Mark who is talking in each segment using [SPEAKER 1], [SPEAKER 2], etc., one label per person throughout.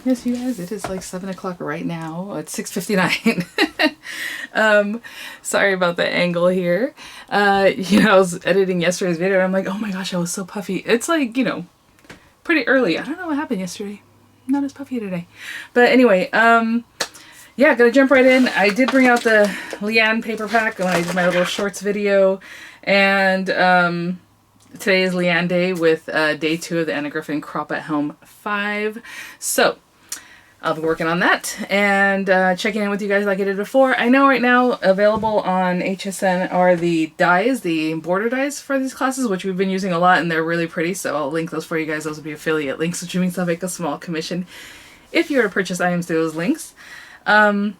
[SPEAKER 1] Yes, you guys, it is like 7 o'clock right now. It's 6:59. Sorry about the angle here. You know, I was editing yesterday's video and I'm like, oh my gosh, I was so puffy. It's like, you know, pretty early. I don't know what happened yesterday. I'm not as puffy today. But anyway, yeah, gonna jump right in. I did bring out the Leanne paper pack when I did my little shorts video. And today is Leanne Day with day 2 of the Anna Griffin Crop at Home 5. So I'll be working on that and checking in with you guys like I did before. I know right now available on HSN are the dies, the border dies for these classes, which we've been using a lot and they're really pretty. So I'll link those for you guys. Those will be affiliate links, which means I'll make a small commission if you were to purchase items through those links. But I'm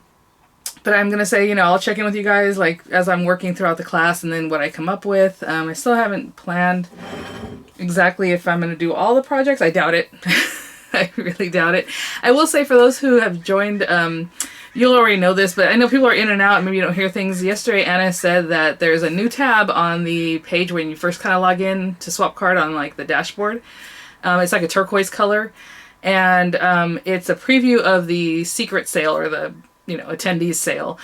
[SPEAKER 1] going to say, you know, I'll check in with you guys like as I'm working throughout the class and then what I come up with. I still haven't planned exactly if I'm going to do all the projects. I doubt it. I really doubt it. I will say for those who have joined, you'll already know this, but I know people are in and out and maybe you don't hear things. Yesterday, Anna said that there's a new tab on the page when you first kind of log in to swap card on like the dashboard. It's like a turquoise color. And it's a preview of the secret sale or the, you know, attendees sale.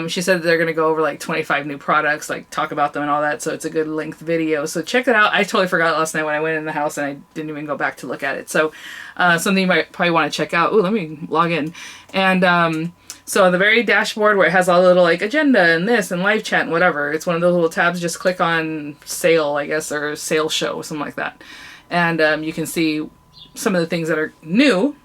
[SPEAKER 1] She said that they're going to go over like 25 new products, like talk about them and all that. So it's a good length video. So check it out. I totally forgot last night when I went in the house and I didn't even go back to look at it. So something you might probably want to check out. Ooh, let me log in. And so on the very dashboard where it has all the little like agenda and this and live chat and whatever, it's one of those little tabs. Just click on sale, I guess, or sale show, something like that. And you can see some of the things that are new.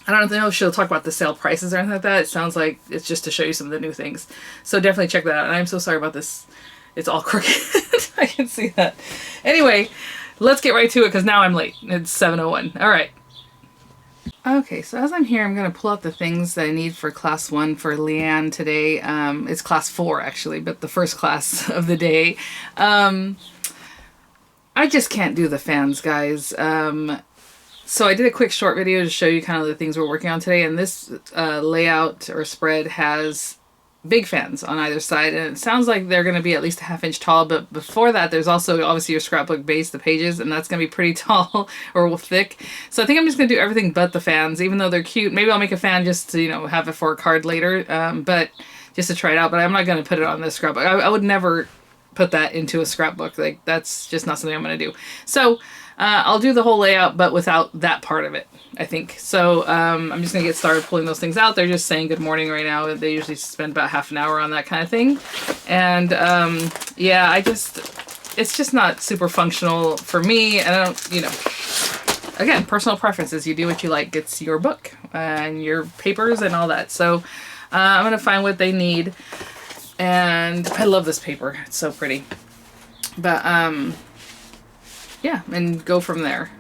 [SPEAKER 1] I don't know if she'll talk about the sale prices or anything like that. It sounds like it's just to show you some of the new things. So definitely check that out. And I'm so sorry about this. It's all crooked. I can see that. Anyway, let's get right to it because now I'm late. It's 7:01. All right. Okay, so as I'm here, I'm going to pull out the things that I need for class 1 for Leanne today. It's class 4 actually, but the first class of the day. I just can't do the fans, guys. So I did a quick short video to show you kind of the things we're working on today. And this layout or spread has big fans on either side. And it sounds like they're going to be at least a 1/2 inch tall. But before that, there's also obviously your scrapbook base, the pages, and that's going to be pretty tall or thick. So I think I'm just going to do everything but the fans, even though they're cute. Maybe I'll make a fan just to, you know, have it for a card later, but just to try it out. But I'm not going to put it on the scrapbook. I would never put that into a scrapbook. Like, that's just not something I'm going to do. So I'll do the whole layout, but without that part of it, I think. So I'm just going to get started pulling those things out. They're just saying good morning right now. They usually spend about half an hour on that kind of thing. And yeah, it's just not super functional for me. And I don't, you know, again, personal preferences. You do what you like. It's your book and your papers and all that. So I'm going to find what they need. And I love this paper. It's so pretty. But yeah, and go from there.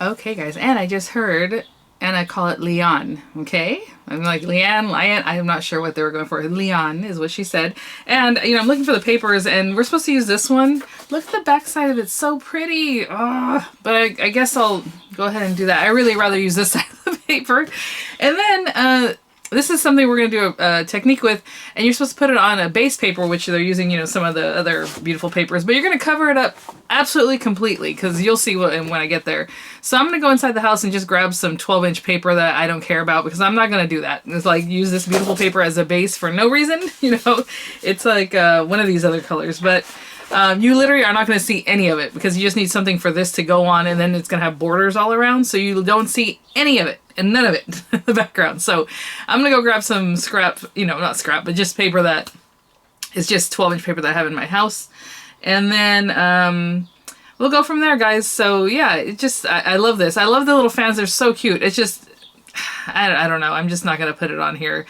[SPEAKER 1] Okay, guys, and I just heard Anna call it Leon, okay? I'm like, Leanne, I'm not sure what they were going for. Leon is what she said. And, you know, I'm looking for the papers, and we're supposed to use this one. Look at the back side of it. It's so pretty. Oh, but I guess I'll go ahead and do that. I really rather use this side of the paper. And then this is something we're going to do a technique with, and you're supposed to put it on a base paper, which they're using, you know, some of the other beautiful papers, but you're going to cover it up absolutely completely because you'll see what when I get there. So I'm going to go inside the house and just grab some 12-inch paper that I don't care about because I'm not going to do that. It's like use this beautiful paper as a base for no reason, you know. It's like one of these other colors, but you literally are not going to see any of it because you just need something for this to go on, and then it's going to have borders all around, so you don't see any of it and none of it in the background. So I'm going to go grab some scrap, you know, not scrap, but just paper that is just 12-inch paper that I have in my house. And then we'll go from there, guys. So yeah, it just, I love this. I love the little fans. They're so cute. It's just, I don't know. I'm just not going to put it on here.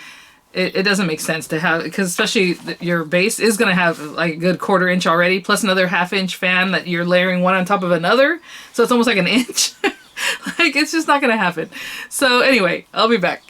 [SPEAKER 1] It doesn't make sense to have, because especially your base is going to have like a good 1/4 inch already, plus another 1/2 inch fan that you're layering one on top of another. So it's almost like an inch. Like, it's just not going to happen. So anyway, I'll be back.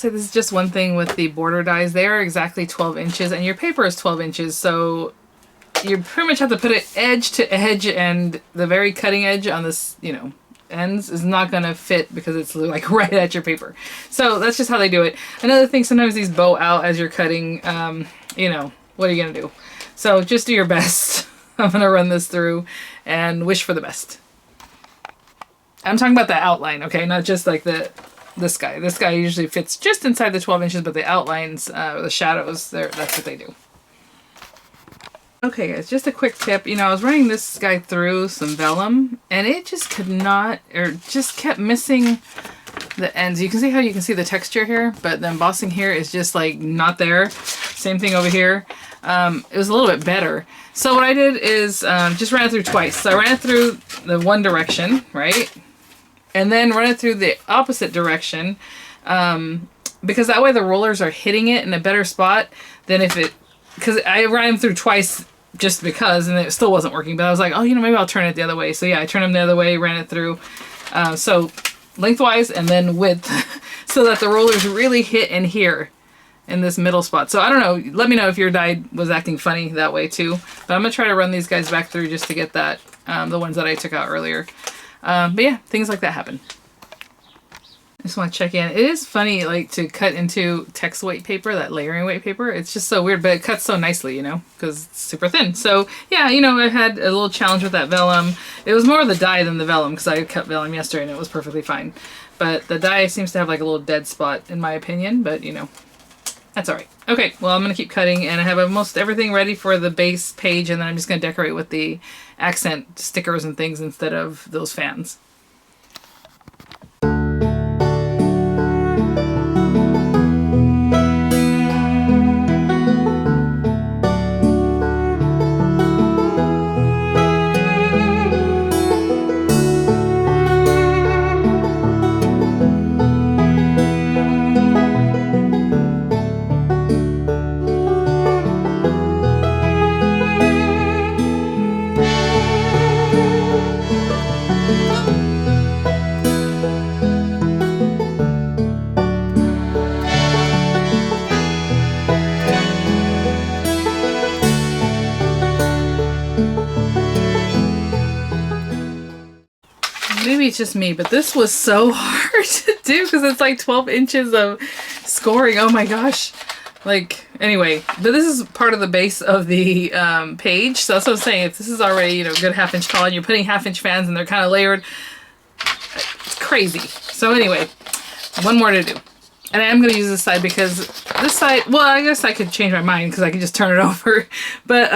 [SPEAKER 1] say this is just one thing with the border dies. They are exactly 12 inches and your paper is 12 inches. So you pretty much have to put it edge to edge, and the very cutting edge on this, you know, ends is not going to fit because it's like right at your paper. So that's just how they do it. Another thing, sometimes these bow out as you're cutting. You know, what are you going to do? So just do your best. I'm going to run this through and wish for the best. I'm talking about the outline, okay? Not just like this guy. This guy usually fits just inside the 12 inches, but the outlines, the shadows, that's what they do. Okay guys, just a quick tip. You know, I was running this guy through some vellum and it just could not, or just kept missing the ends. You can see how you can see the texture here, but the embossing here is just like not there. Same thing over here. It was a little bit better. So what I did is just ran it through twice. So I ran it through the one direction, right? And then run it through the opposite direction, because that way the rollers are hitting it in a better spot than if it, because I ran them through twice just because, and it still wasn't working, but I was like, oh, you know, maybe I'll turn it the other way. So yeah, I turned them the other way, ran it through. So lengthwise and then width so that the rollers really hit in here in this middle spot. So I don't know, let me know if your die was acting funny that way too. But I'm gonna try to run these guys back through just to get that, the ones that I took out earlier. But yeah, things like that happen. I just want to check in. It is funny, like, to cut into text weight paper, that layering weight paper. It's just so weird, but it cuts so nicely, you know, because it's super thin. So yeah, you know, I had a little challenge with that vellum. It was more the dye than the vellum, because I cut vellum yesterday and it was perfectly fine. But the dye seems to have like a little dead spot in my opinion, but you know, that's all right. Okay, well, I'm going to keep cutting, and I have almost everything ready for the base page, and then I'm just going to decorate with the accent stickers and things instead of those fans. Maybe it's just me, but this was so hard to do because it's like 12 inches of scoring. Oh my gosh. Like, anyway, but this is part of the base of the page. So that's what I'm saying. If this is already, you know, a good half-inch tall and you're putting half-inch fans and they're kind of layered, it's crazy. So anyway, one more to do. And I am going to use this side because this side, well, I guess I could change my mind because I could just turn it over. But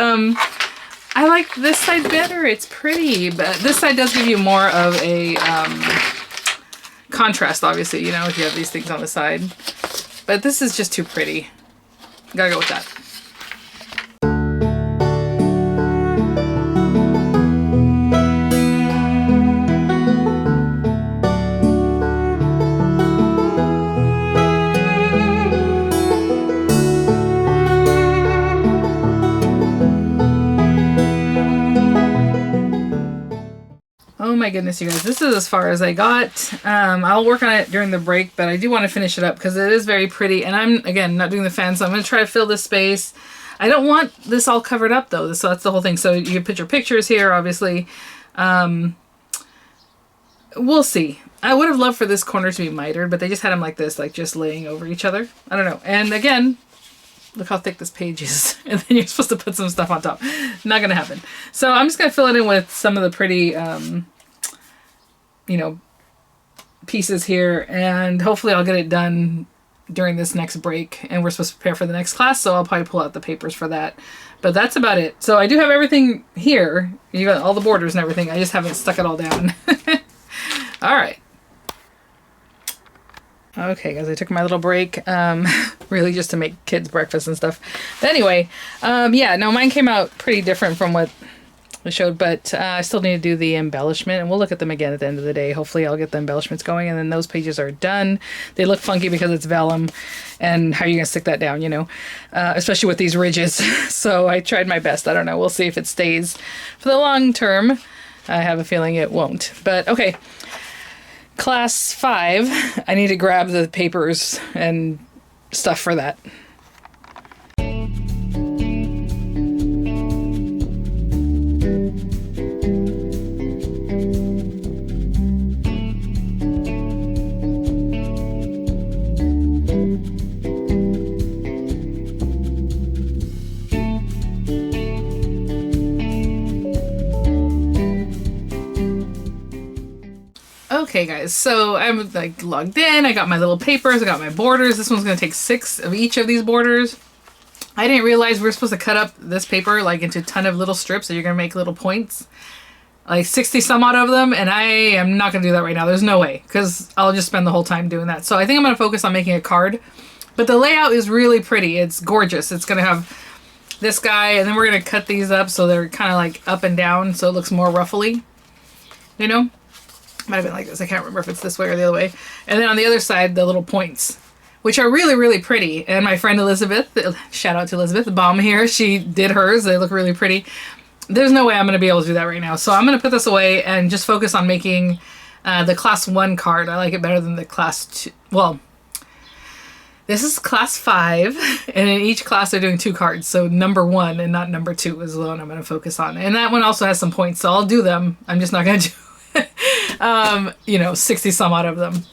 [SPEAKER 1] I like this side better. It's pretty, but this side does give you more of a contrast, obviously, you know, if you have these things on the side. But this is just too pretty. Gotta go with that. Oh my goodness, you guys, this is as far as I got. I'll work on it during the break, but I do want to finish it up because it is very pretty. And I'm, again, not doing the fan, so I'm going to try to fill this space. I don't want this all covered up, though, so that's the whole thing. So you put your pictures here, obviously. We'll see. I would have loved for this corner to be mitered, but they just had them like this, like just laying over each other. I don't know. And again, look how thick this page is. And then you're supposed to put some stuff on top. Not going to happen. So I'm just going to fill it in with some of the pretty, you know, pieces here. And hopefully I'll get it done during this next break. And we're supposed to prepare for the next class. So I'll probably pull out the papers for that. But that's about it. So I do have everything here. You got all the borders and everything. I just haven't stuck it all down. All right. Okay, guys, I took my little break, really just to make kids breakfast and stuff. But anyway, yeah, no, mine came out pretty different from what I showed, but I still need to do the embellishment, and we'll look at them again at the end of the day. Hopefully I'll get the embellishments going, and then those pages are done. They look funky because it's vellum, and how are you going to stick that down, you know, especially with these ridges. So I tried my best. I don't know. We'll see if it stays for the long term. I have a feeling it won't. But okay. class 5, I need to grab the papers and stuff for that. Okay guys, so I'm like logged in, I got my little papers, I got my borders. This one's gonna take 6 of each of these borders. I didn't realize we were supposed to cut up this paper like into a ton of little strips, so you're gonna make little points. Like 60 some odd of them, and I am not gonna do that right now. There's no way, because I'll just spend the whole time doing that. So I think I'm gonna focus on making a card. But the layout is really pretty, it's gorgeous. It's gonna have this guy, and then we're gonna cut these up so they're kind of like up and down, so it looks more ruffly, you know? Might have been like this. I can't remember if it's this way or the other way. And then on the other side, the little points, which are really, really pretty. And my friend Elizabeth, shout out to Elizabeth, the bomb here, she did hers. They look really pretty. There's no way I'm going to be able to do that right now. So I'm going to put this away and just focus on making the class 1 card. I like it better than the class 2. Well, this is class 5, and in each class they're doing 2 cards. So number 1 and not number 2 is the one I'm going to focus on. And that one also has some points, so I'll do them. I'm just not going to do you know, 60 some odd of them.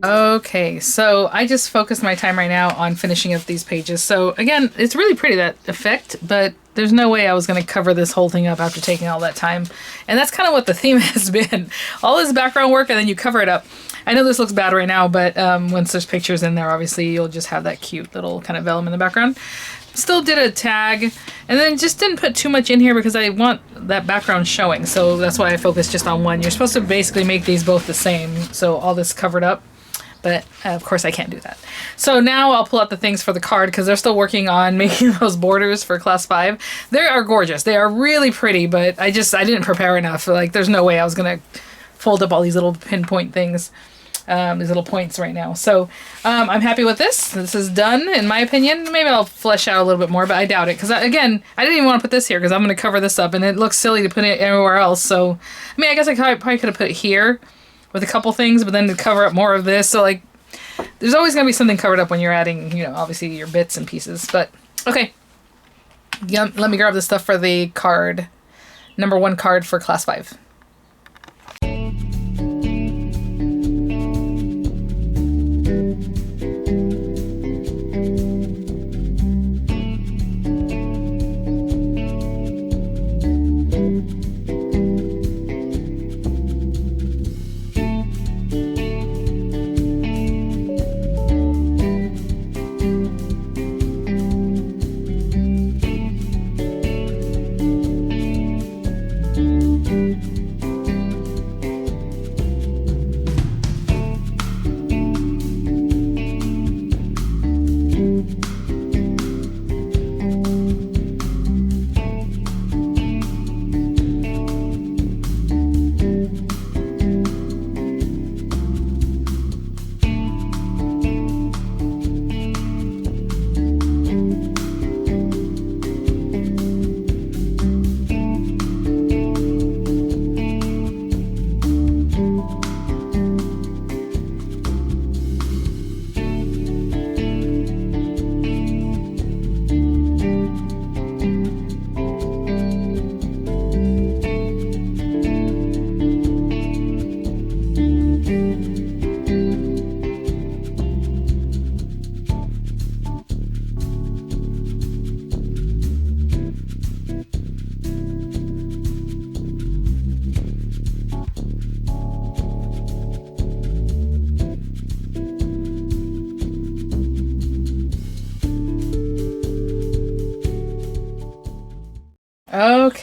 [SPEAKER 1] Okay, so I just focused my time right now on finishing up these pages. So again, it's really pretty, that effect, but there's no way I was going to cover this whole thing up after taking all that time. And that's kind of what the theme has been. All this background work and then you cover it up. I know this looks bad right now, but once there's pictures in there, obviously you'll just have that cute little kind of vellum in the background. Still did a tag, and then just didn't put too much in here because I want that background showing. So that's why I focused just on one. You're supposed to basically make these both the same, so all this covered up. But of course I can't do that. So now I'll pull out the things for the card because they're still working on making those borders for class 5. They are gorgeous. They are really pretty, but I didn't prepare enough. Like there's no way I was going to fold up all these little pinpoint things, these little points right now. So I'm happy with this. This is done in my opinion. Maybe I'll flesh out a little bit more, but I doubt it. Because again, I didn't even want to put this here because I'm going to cover this up and it looks silly to put it anywhere else. So, I mean, I guess I probably could have put it here with a couple things, but then to cover up more of this. So like, there's always going to be something covered up when you're adding, you know, obviously your bits and pieces. But okay, yeah, let me grab the stuff for the card, number 1 card for class 5.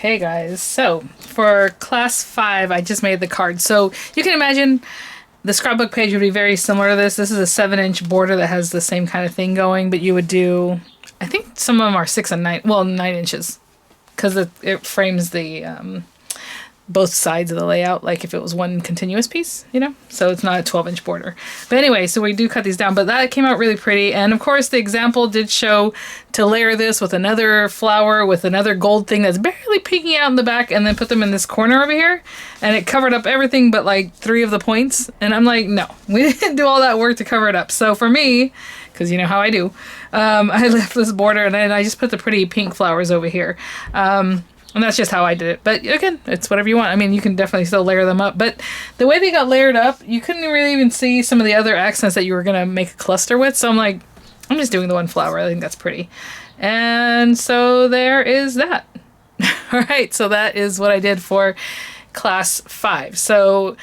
[SPEAKER 1] Okay guys, so for class 5 I just made the card. So you can imagine the scrapbook page would be very similar to this. This is a 7-inch border that has the same kind of thing going, but you would do, I think some of them are 6 and 9, well 9 inches, because it frames the both sides of the layout, like if it was one continuous piece, you know? So it's not a 12-inch border. But anyway, so we do cut these down, but that came out really pretty. And of course the example did show to layer this with another flower with another gold thing that's barely peeking out in the back, and then put them in this corner over here. And it covered up everything but like 3 of the points. And I'm like, no, we didn't do all that work to cover it up. So for me, because you know how I do, I left this border and then I just put the pretty pink flowers over here. And that's just how I did it. But again, it's whatever you want. I mean, you can definitely still layer them up. But the way they got layered up, you couldn't really even see some of the other accents that you were going to make a cluster with. So I'm like, I'm just doing the one flower. I think that's pretty. And so there is that. All right. So that is what I did for class 5. So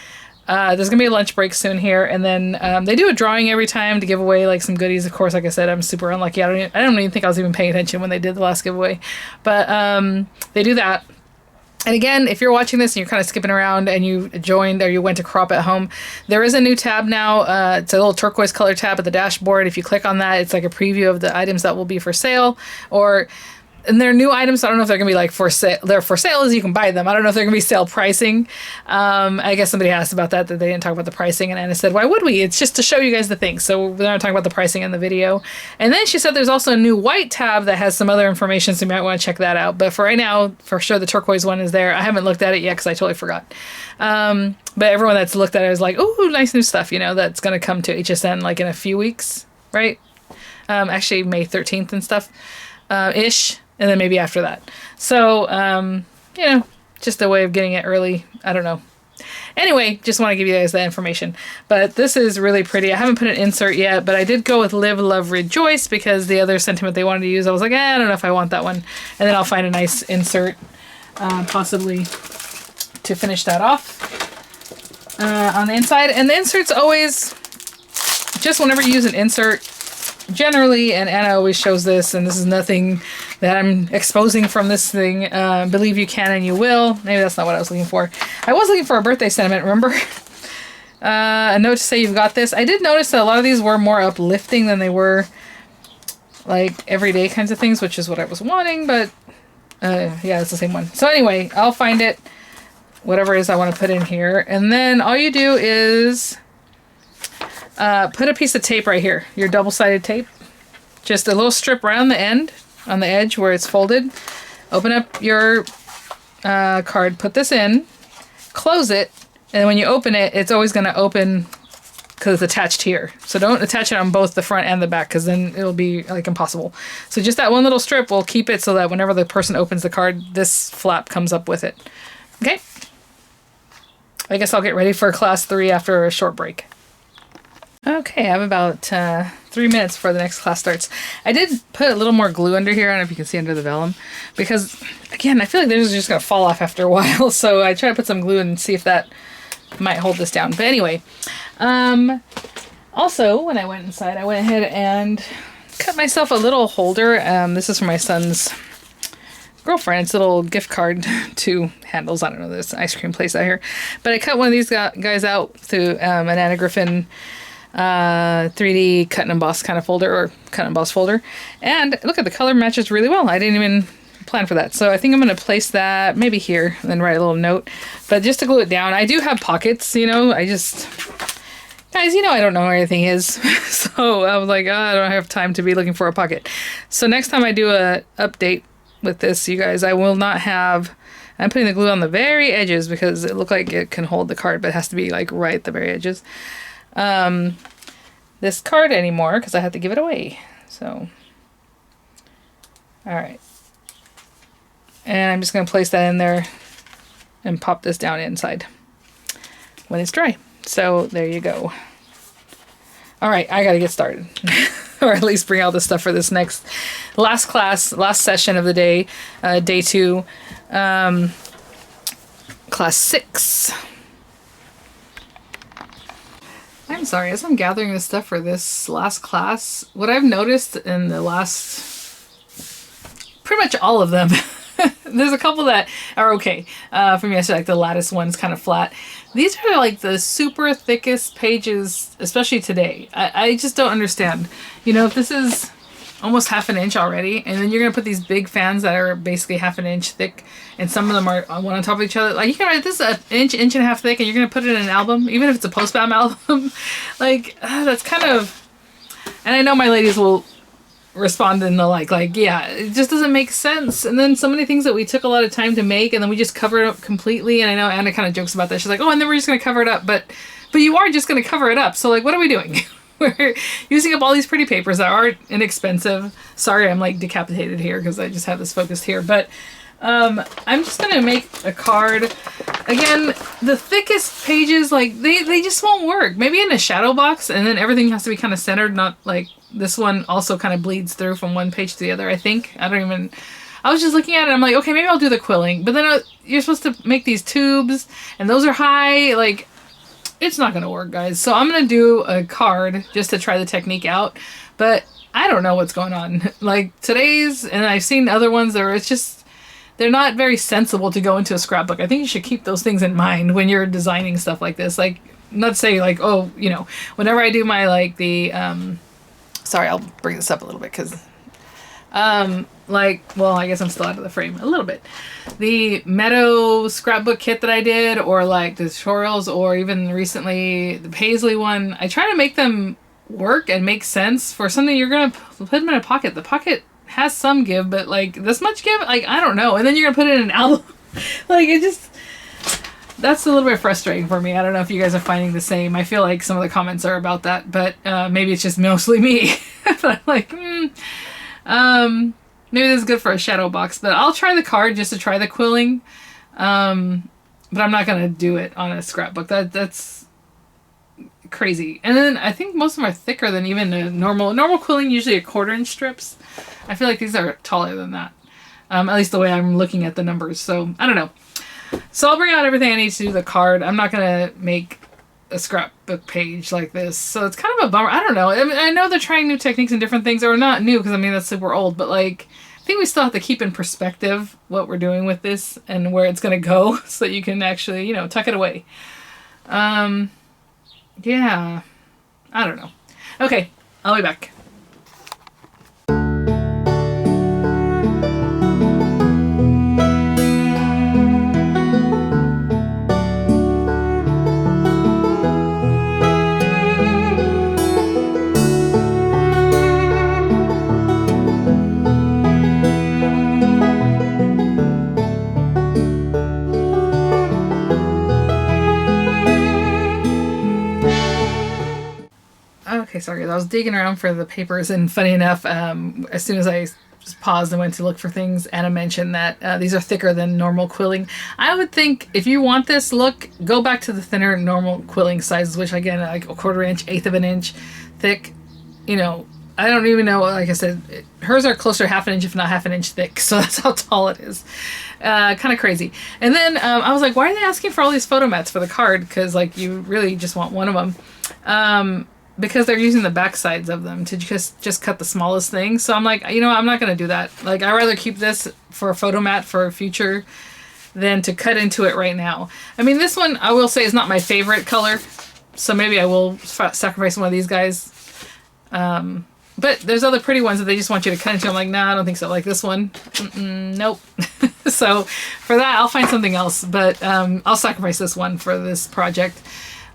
[SPEAKER 1] there's going to be a lunch break soon here. And then they do a drawing every time to give away like some goodies. Of course, like I said, I'm super unlucky. I don't even think I was even paying attention when they did the last giveaway. But they do that. And again, if you're watching this and you're kind of skipping around and you joined or you went to crop at home, there is a new tab now. It's a little turquoise color tab at the dashboard. If you click on that, it's like a preview of the items that will be for sale. And they're new items, so I don't know if they're going to be like for sale. They're for sale as you can buy them. I don't know if they're going to be sale pricing. I guess somebody asked about that they didn't talk about the pricing. And Anna said, why would we? It's just to show you guys the things. So we're not talking about the pricing in the video. And then she said there's also a new white tab that has some other information, so you might want to check that out. But for right now, for sure, the turquoise one is there. I haven't looked at it yet because I totally forgot. But everyone that's looked at it is like, oh, nice new stuff, you know, that's going to come to HSN like in a few weeks, right? Actually, May 13th and stuff, ish. And then maybe after that. So, you know, just a way of getting it early. I don't know. Anyway, just want to give you guys that information. But this is really pretty. I haven't put an insert yet, but I did go with Live, Love, Rejoice because the other sentiment they wanted to use, I was like, I don't know if I want that one. And then I'll find a nice insert, possibly to finish that off on the inside. And the insert's always, just whenever you use an insert, generally, and Anna always shows this, and this is nothing that I'm exposing from this thing, believe you can and you will. Maybe that's not what I was looking for. I was looking for a birthday sentiment, remember? A note to say you've got this. I did notice that a lot of these were more uplifting than they were like everyday kinds of things, which is what I was wanting, but yeah, it's the same one. So anyway, I'll find it, whatever it is I want to put in here. And then all you do is put a piece of tape right here, your double-sided tape. Just a little strip around the end, on the edge where it's folded. Open up your card, put this in, close it, and when you open it, it's always going to open because it's attached here. So don't attach it on both the front and the back because then it'll be like impossible. So just that one little strip will keep it so that whenever the person opens the card, this flap comes up with it. Okay? I guess I'll get ready for class 3 after a short break. Okay, I have about 3 minutes before the next class starts. I did put a little more glue under here. I don't know if you can see under the vellum. Because, again, I feel like they're just going to fall off after a while. So I try to put some glue and see if that might hold this down. But anyway, also, when I went inside, I went ahead and cut myself a little holder. This is for my son's girlfriend. It's a little gift card to Handles. I don't know, this ice cream place out here. But I cut one of these guys out through an Anna Griffin 3D cut and emboss kind of folder, or cut and emboss folder. And look at the color matches really well. I didn't even plan for that. So I think I'm going to place that maybe here and then write a little note. But just to glue it down, I do have pockets, you know, guys, you know I don't know where everything is. So I was like, oh, I don't have time to be looking for a pocket. So next time I do a update with this, you guys, I will not have, I'm putting the glue on the very edges because it looked like it can hold the card, but it has to be like right at the very edges. This card anymore because I had to give it away. So, all right. And I'm just going to place that in there and pop this down inside when it's dry. So there you go. All right, I got to get started. Or at least bring out the stuff for this last class, last session of the day, day 2, class 6. I'm sorry, as I'm gathering the stuff for this last class, what I've noticed in the last, pretty much all of them, There's a couple that are okay from yesterday, like the lattice one's kind of flat. These are like the super thickest pages, especially today. I just don't understand. You know, if this is almost half an inch already, and then you're going to put these big fans that are basically half an inch thick, and some of them are one on top of each other. Like, you can write this an inch, inch and a half thick, and you're going to put it in an album, even if it's a post-bam album. Like, that's kind of... And I know my ladies will respond in the like, yeah, it just doesn't make sense. And then so many things that we took a lot of time to make, and then we just cover it up completely. And I know Anna kind of jokes about that. She's like, oh, and then we're just going to cover it up. But you are just going to cover it up. So, like, what are we doing? We're using up all these pretty papers that aren't inexpensive. Sorry, I'm like decapitated here because I just have this focused here. But I'm just going to make a card. Again, the thickest pages, like, they just won't work. Maybe in a shadow box, and then everything has to be kind of centered, not like this one also kind of bleeds through from one page to the other, I think. I was just looking at it, I'm like, okay, maybe I'll do the quilling. But then you're supposed to make these tubes, and those are high, like, it's not going to work, guys. So I'm going to do a card just to try the technique out. But I don't know what's going on. Like, today's, and I've seen other ones that it's just... They're not very sensible to go into a scrapbook. I think you should keep those things in mind when you're designing stuff like this. Like, not say like, oh, you know, whenever I do my, like, the, sorry, I'll bring this up a little bit because, like, well, I guess I'm still out of the frame a little bit. The Meadow scrapbook kit that I did, or like the tutorials, or even recently the Paisley one, I try to make them work and make sense for something you're going to put them in a pocket. The pocket has some give, but like this much give, like, I don't know. And then you're gonna put it in an album. Like, it just, that's a little bit frustrating for me. I don't know if you guys are finding the same. I feel like some of the comments are about that, but maybe it's just mostly me. But I'm like, maybe this is good for a shadow box, but I'll try the card just to try the quilling. But I'm not gonna do it on a scrapbook. That's crazy. And then I think most of them are thicker than even a normal quilling, usually a 1/4 inch strips. I feel like these are taller than that. At least the way I'm looking at the numbers. So, I don't know. So I'll bring out everything I need to do the card. I'm not going to make a scrapbook page like this. So it's kind of a bummer. I don't know. I mean, I know they're trying new techniques and different things. Or not new, because I mean, that's super old. But like, I think we still have to keep in perspective what we're doing with this and where it's going to go. So that you can actually, you know, tuck it away. Yeah. I don't know. Okay. I'll be back. Okay, sorry, I was digging around for the papers, and funny enough, as soon as I just paused and went to look for things, Anna mentioned that these are thicker than normal quilling. I would think if you want this look, go back to the thinner normal quilling sizes, which again, like a 1/4 inch, 1/8 of an inch thick. You know, I don't even know, like I said, hers are closer to 1/2 inch, if not 1/2 inch thick, so that's how tall it is. Kind of crazy. And then I was like, why are they asking for all these photo mats for the card? Because like, you really just want one of them. Because they're using the back sides of them to just cut the smallest thing. So I'm like, you know, I'm not going to do that. Like, I'd rather keep this for a photo mat for future than to cut into it right now. I mean, this one, I will say, is not my favorite color. So maybe I will sacrifice one of these guys. But there's other pretty ones that they just want you to cut into. I'm like, nah, I don't think so. Like this one. Nope. So for that, I'll find something else. But I'll sacrifice this one for this project.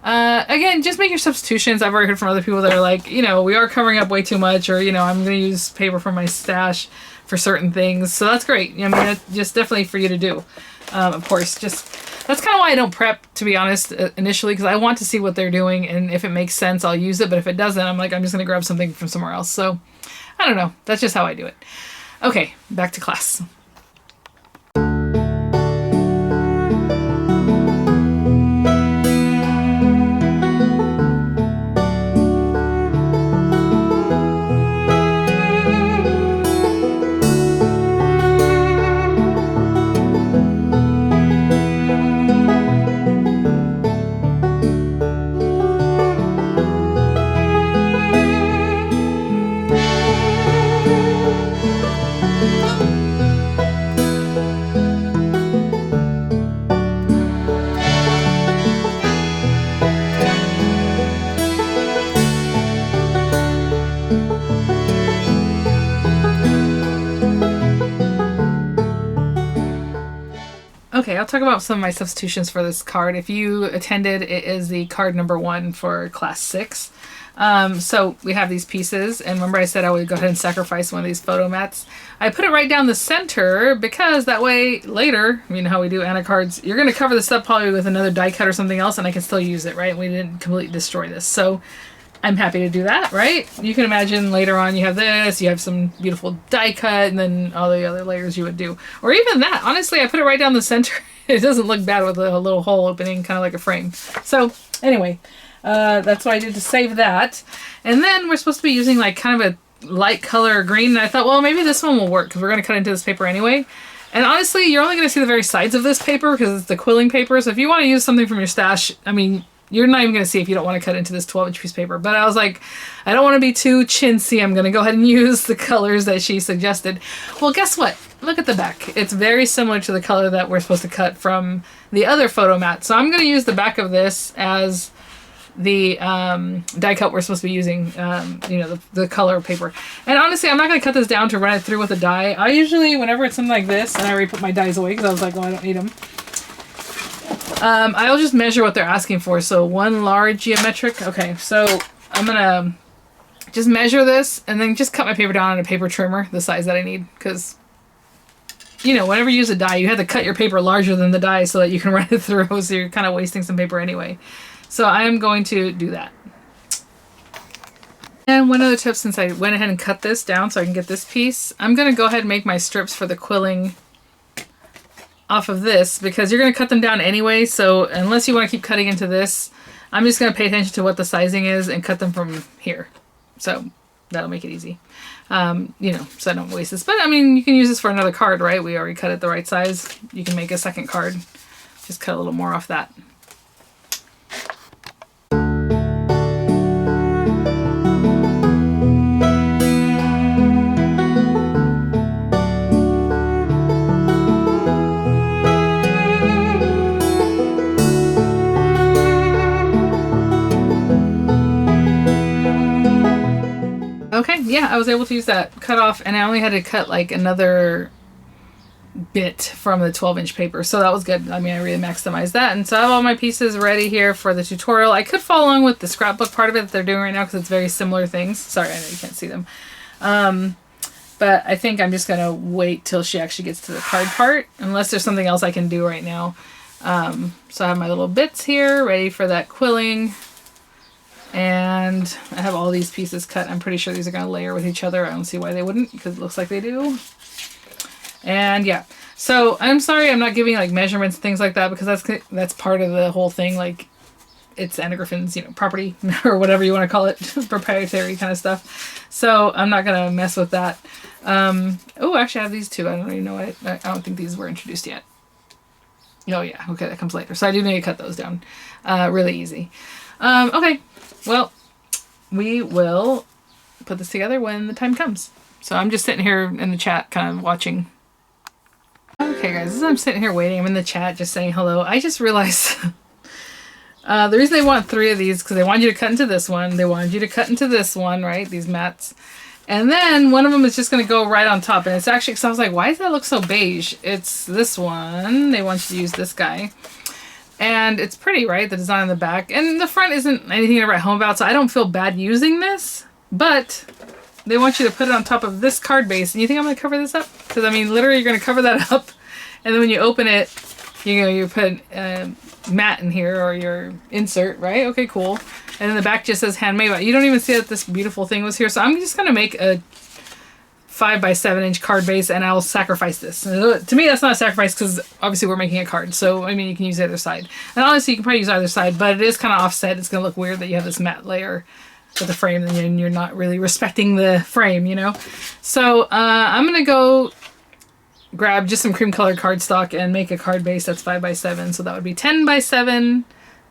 [SPEAKER 1] Again, just make your substitutions. I've already heard from other people that are like, you know, we are covering up way too much, or, you know, I'm going to use paper from my stash for certain things. So that's great. I mean, that's just definitely for you to do. Of course, just, that's kind of why I don't prep, to be honest, initially, because I want to see what they're doing, and if it makes sense, I'll use it. But if it doesn't, I'm like, I'm just going to grab something from somewhere else. So I don't know. That's just how I do it. Okay, back to class. talk about some of my substitutions for this card. If you attended, it is the card number 1 for class 6. So we have these pieces, and remember I said I would go ahead and sacrifice one of these photo mats. I put it right down the center because that way later, you know how we do Anna cards, you're going to cover this up probably with another die cut or something else, and I can still use it, right? We didn't completely destroy this. So I'm happy to do that, right? You can imagine later on you have this, you have some beautiful die cut, and then all the other layers you would do. Or even that. Honestly, I put it right down the center. It doesn't look bad with a little hole opening, kind of like a frame. So anyway, that's what I did to save that. And then we're supposed to be using like kind of a light color green. And I thought, well, maybe this one will work because we're going to cut into this paper anyway. And honestly, you're only going to see the very sides of this paper because it's the quilling paper. So if you want to use something from your stash, I mean, you're not even going to see if you don't want to cut into this 12-inch piece of paper. But I was like, I don't want to be too chintzy. I'm going to go ahead and use the colors that she suggested. Well, guess what? Look at the back. It's very similar to the color that we're supposed to cut from the other photo mat. So I'm going to use the back of this as the die cut we're supposed to be using, you know, the color paper. And honestly, I'm not going to cut this down to run it through with a die. I usually, whenever it's something like this, and I already put my dies away because I was like, oh, I don't need them. I'll just measure what they're asking for. So 1 large geometric. Okay, so I'm going to just measure this and then just cut my paper down on a paper trimmer, the size that I need. Because, you know, whenever you use a die, you have to cut your paper larger than the die so that you can run it through. So you're kind of wasting some paper anyway. So I am going to do that. And one other tip, since I went ahead and cut this down so I can get this piece, I'm going to go ahead and make my strips for the quilling off of this because you're going to cut them down anyway. So unless you want to keep cutting into this, I'm just going to pay attention to what the sizing is and cut them from here. So that'll make it easy. You know, so I don't waste this. But I mean, you can use this for another card, right? We already cut it the right size. You can make a second card. Just cut a little more off that. Okay, yeah, I was able to use that cut off, and I only had to cut like another bit from the 12-inch paper, so that was good. I mean, I really maximized that, and so I have all my pieces ready here for the tutorial. I could follow along with the scrapbook part of it that they're doing right now because it's very similar things. Sorry, I know you can't see them. But I think I'm just going to wait till she actually gets to the card part, unless there's something else I can do right now. So I have my little bits here ready for that quilling. And I have all these pieces cut. I'm pretty sure these are going to layer with each other. I don't see why they wouldn't because it looks like they do. And yeah, so I'm sorry I'm not giving like measurements and things like that because that's part of the whole thing. Like it's Anna Griffin's, you know, property or whatever you want to call it, proprietary kind of stuff. So I'm not going to mess with that. Oh, actually I have these two. I don't even know what I don't think these were introduced yet. Oh yeah, okay, that comes later. So I do need to cut those down. Really easy. Okay. Well, we will put this together when the time comes. So I'm just sitting here in the chat kind of watching. Okay guys, as I'm sitting here waiting, I'm in the chat just saying hello. I just realized the reason they want 3 of these because they want you to cut into this one. They wanted you to cut into this one, right? These mats. And then one of them is just going to go right on top. And it's actually, because I was like, why does that look so beige? It's this one. They want you to use this guy. And it's pretty, right? The design on the back. And the front isn't anything to write home about, so I don't feel bad using this. But they want you to put it on top of this card base. And you think I'm going to cover this up? Because, I mean, literally you're going to cover that up. And then when you open it, you know, you put mat in here or your insert, right? Okay, cool. And then the back just says handmade. But you don't even see that this beautiful thing was here. So I'm just going to make a 5x7-inch card base, and I'll sacrifice this. To me, that's not a sacrifice because obviously we're making a card. So, I mean, you can use either side. And honestly, you can probably use either side, but it is kind of offset. It's going to look weird that you have this matte layer with the frame and you're not really respecting the frame, you know? So, I'm going to go grab just some cream colored cardstock and make a card base that's 5x7. So that would be 10x7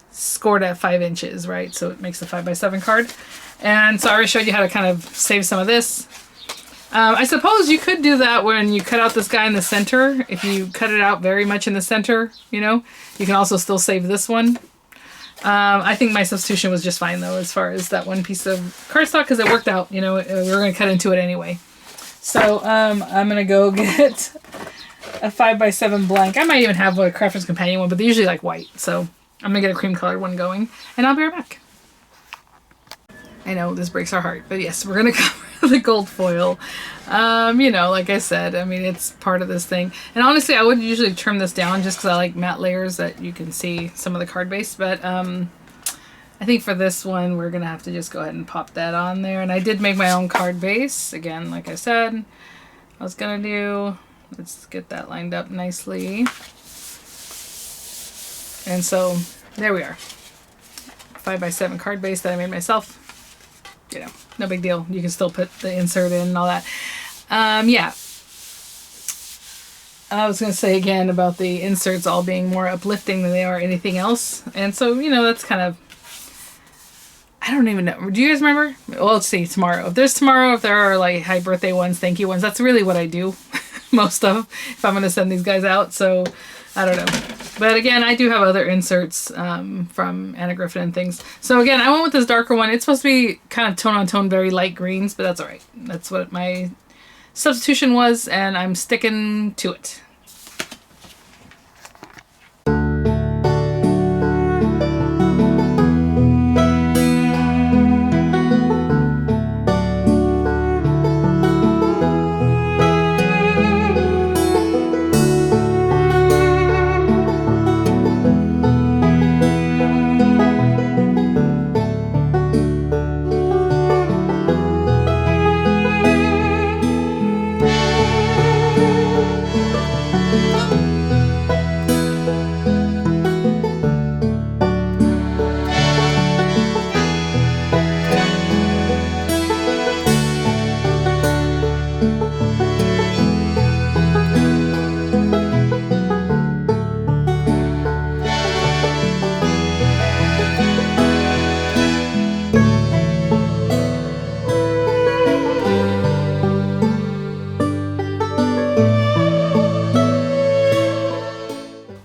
[SPEAKER 1] scored at 5 inches, right? So it makes a 5x7 card. And so I already showed you how to kind of save some of this. I suppose you could do that when you cut out this guy in the center. If you cut it out very much in the center, you know, you can also still save this one. I think my substitution was just fine though, as far as that one piece of cardstock, because it worked out, you know, we were going to cut into it anyway. So I'm going to go get a 5x7 blank. I might even have a Crafter's Companion one, but they're usually like white. So I'm going to get a cream colored one going, and I'll be right back. I know this breaks our heart, but yes, we're going to cover the gold foil. You know, like I said, I mean, it's part of this thing. And honestly, I would usually trim this down just because I like matte layers that you can see some of the card base. But I think for this one, we're going to have to just go ahead and pop that on there. And I did make my own card base. Again, like I said, I was going to do... Let's get that lined up nicely. And so, there we are. 5x7 card base that I made myself. You know, no big deal. You can still put the insert in and all that. Yeah. I was going to say again about the inserts all being more uplifting than they are anything else. And so, you know, that's kind of... I don't even know. Do you guys remember? Well, let's see, tomorrow. If there's tomorrow, if there are like happy birthday ones, thank you ones, that's really what I do. Most of if I'm going to send these guys out. So, I don't know. But again, I do have other inserts from Anna Griffin and things. So again, I went with this darker one. It's supposed to be kind of tone on tone, very light greens, but that's all right. That's what my substitution was, and I'm sticking to it.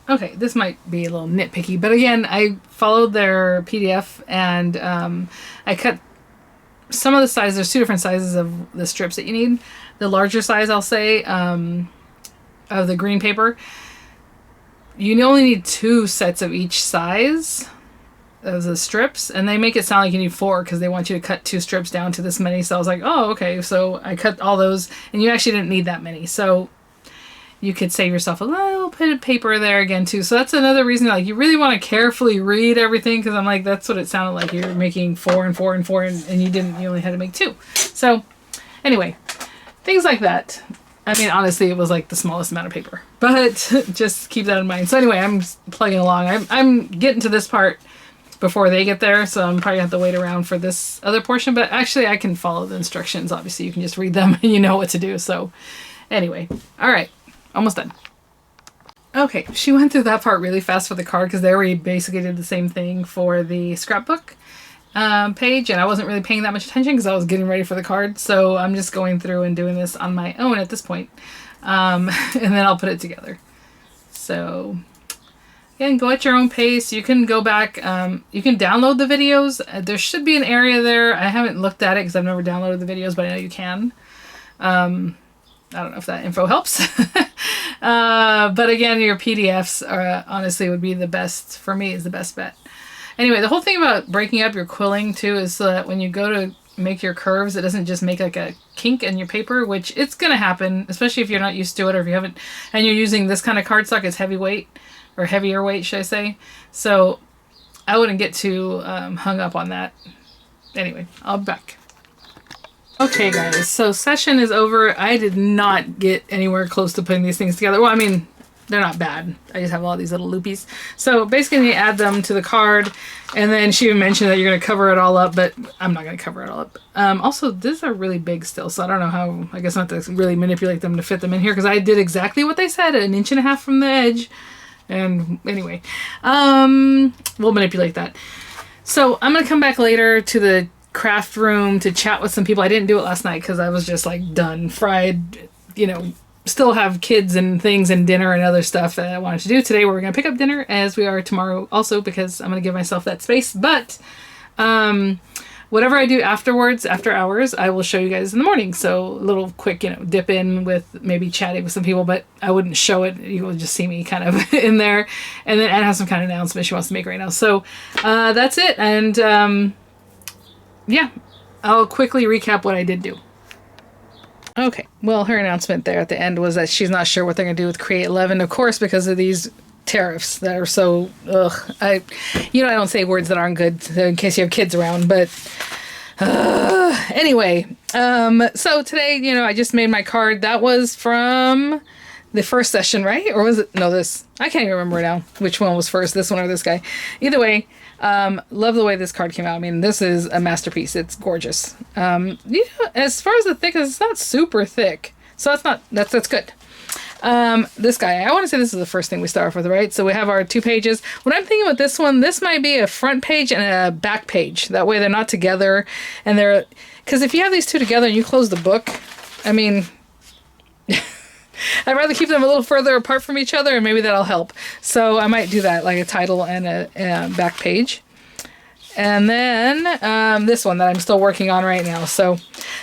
[SPEAKER 1] Okay, this might be a little nitpicky, but again, I followed their PDF and I cut some of the sizes. There's two different sizes of the strips that you need. The larger size, I'll say, of the green paper. You only need 2 sets of each size of the strips, and they make it sound like you need 4 because they want you to cut 2 strips down to this many. So I was like, oh, okay. So I cut all those, and you actually didn't need that many. So you could save yourself a little bit of paper there again too. So that's another reason, like, you really want to carefully read everything, because I'm like, that's what it sounded like. You're making 4 and 4 and 4, and you didn't. You only had to make 2. So anyway, things like that. I mean, honestly, it was like the smallest amount of paper, but just keep that in mind. So anyway, I'm plugging along. I'm getting to this part before they get there, so I'm probably have to wait around for this other portion. But actually, I can follow the instructions. Obviously, you can just read them and you know what to do. So anyway, all right. Almost done. Okay, she went through that part really fast for the card because they already basically did the same thing for the scrapbook page, and I wasn't really paying that much attention because I was getting ready for the card. So I'm just going through and doing this on my own at this point. And then I'll put it together. So again, go at your own pace. You can go back. You can download the videos. There should be an area there. I haven't looked at it because I've never downloaded the videos, but I know you can. I don't know if that info helps. But again, your PDFs are, honestly would be the best, for me, is the best bet. Anyway, the whole thing about breaking up your quilling too is so that when you go to make your curves, it doesn't just make like a kink in your paper, which it's going to happen, especially if you're not used to it or if you haven't, and you're using this kind of cardstock. It's heavyweight, or heavier weight, should I say. So I wouldn't get too hung up on that. Anyway, I'll be back. Okay guys, so session is over. I did not get anywhere close to putting these things together. Well, I mean, they're not bad. I just have all these little loopies. So basically you add them to the card, and then she even mentioned that you're going to cover it all up, but I'm not going to cover it all up. Also, these are really big still, so I don't know how, I guess not to really manipulate them to fit them in here, because I did exactly what they said, 1.5 inches from the edge. And anyway, we'll manipulate that. So I'm going to come back later to the craft room to chat with some people. I didn't do it last night because I was just like done, fried, you know, still have kids and things and dinner and other stuff that I wanted to do today. We're going to pick up dinner as we are tomorrow also, because I'm going to give myself that space. But I whatever I do afterwards, after hours, I will show you guys in the morning. So a little quick, you know, dip in with maybe chatting with some people, but I wouldn't show it. You will just see me kind of in there. And then Anne has some kind of announcement she wants to make right now. So that's it. And yeah, I'll quickly recap what I did do. Okay, well, her announcement there at the end was that she's not sure what they're going to do with Create 11, of course, because of these tariffs that are so, ugh. I don't say words that aren't good in case you have kids around, but anyway, so today, you know, I just made my card. That was from the first session, right? Or was it, no, this, I can't even remember now which one was first, this one or this guy. Either way, love the way this card came out. I mean, this is a masterpiece. It's gorgeous. As far as the thickness, it's not super thick. So that's good. This guy, I want to say this is the first thing we start off with, right? So we have our 2 pages. What I'm thinking with this one, this might be a front page and a back page. That way they're not together. And because if you have these 2 together and you close the book, I mean, I'd rather keep them a little further apart from each other, and maybe that'll help. So I might do that, like a title and a back page. And then this one that I'm still working on right now. So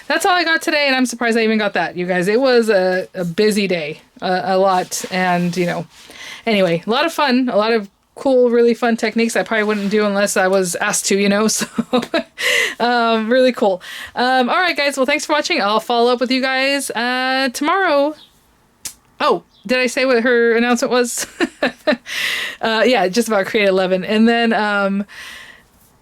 [SPEAKER 1] that's all I got today, and I'm surprised I even got that, you guys. It was a busy day, a lot. And, you know, anyway, a lot of fun, a lot of cool, really fun techniques I probably wouldn't do unless I was asked to, you know, so really cool. All right, guys, well, thanks for watching. I'll follow up with you guys tomorrow. Oh, did I say what her announcement was? Yeah, just about Create 11. And then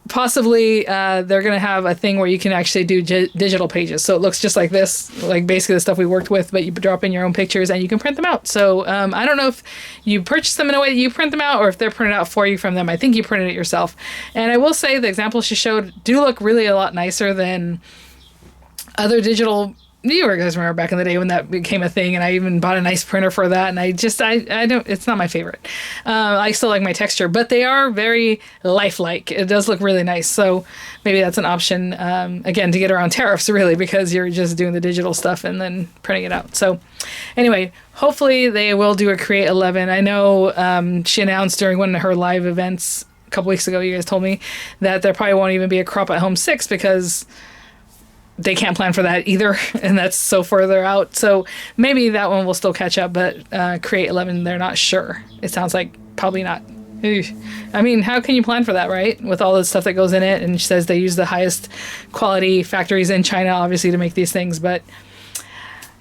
[SPEAKER 1] possibly they're going to have a thing where you can actually do digital pages. So it looks just like this, like basically the stuff we worked with, but you drop in your own pictures and you can print them out. So I don't know if you purchase them in a way that you print them out or if they're printed out for you from them. I think you printed it yourself. And I will say the examples she showed do look really a lot nicer than other digital. You guys remember back in the day when that became a thing, and I even bought a nice printer for that, and I don't, it's not my favorite. I still like my texture, but they are very lifelike. It does look really nice, so maybe that's an option, again, to get around tariffs, really, because you're just doing the digital stuff and then printing it out. So anyway, hopefully they will do a Create 11. I know she announced during one of her live events a couple weeks ago, you guys told me, that there probably won't even be a Crop at Home 6 because they can't plan for that either, and that's so further out. So maybe that one will still catch up, but Create 11, they're not sure. It sounds like probably not. I mean, how can you plan for that, right? With all the stuff that goes in it, and she says they use the highest quality factories in China, obviously, to make these things, but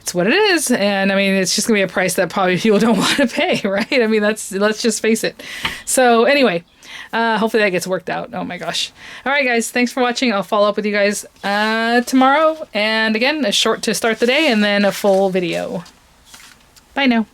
[SPEAKER 1] it's what it is. And I mean, it's just gonna be a price that probably people don't want to pay, right? I mean, let's just face it. So anyway, hopefully that gets worked out. Oh my gosh. All right, guys, thanks for watching. I'll follow up with you guys tomorrow. And again, a short to start the day and then a full video. Bye now.